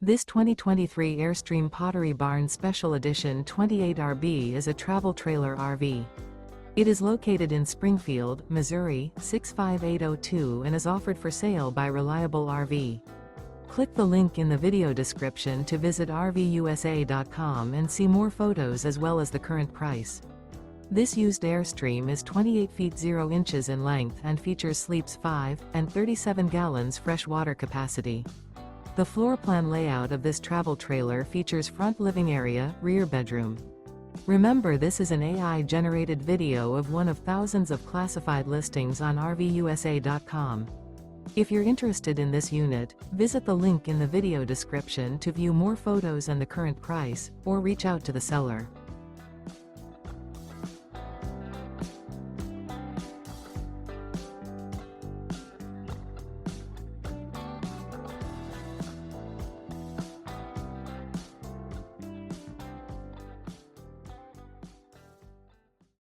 This 2023 Airstream Pottery Barn Special Edition 28RB is a travel trailer RV. It is located in Springfield, Missouri, 65802 and is offered for sale by Reliable RV. Click the link in the video description to visit RVUSA.com and see more photos as well as the current price. This used Airstream is 28 feet 0 inches in length and features sleeps 5 and 37 gallons fresh water capacity. The floor plan layout of this travel trailer features front living area, rear bedroom. Remember, this is an AI-generated video of one of thousands of classified listings on RVUSA.com. If you're interested in this unit, visit the link in the video description to view more photos and the current price, or reach out to the seller.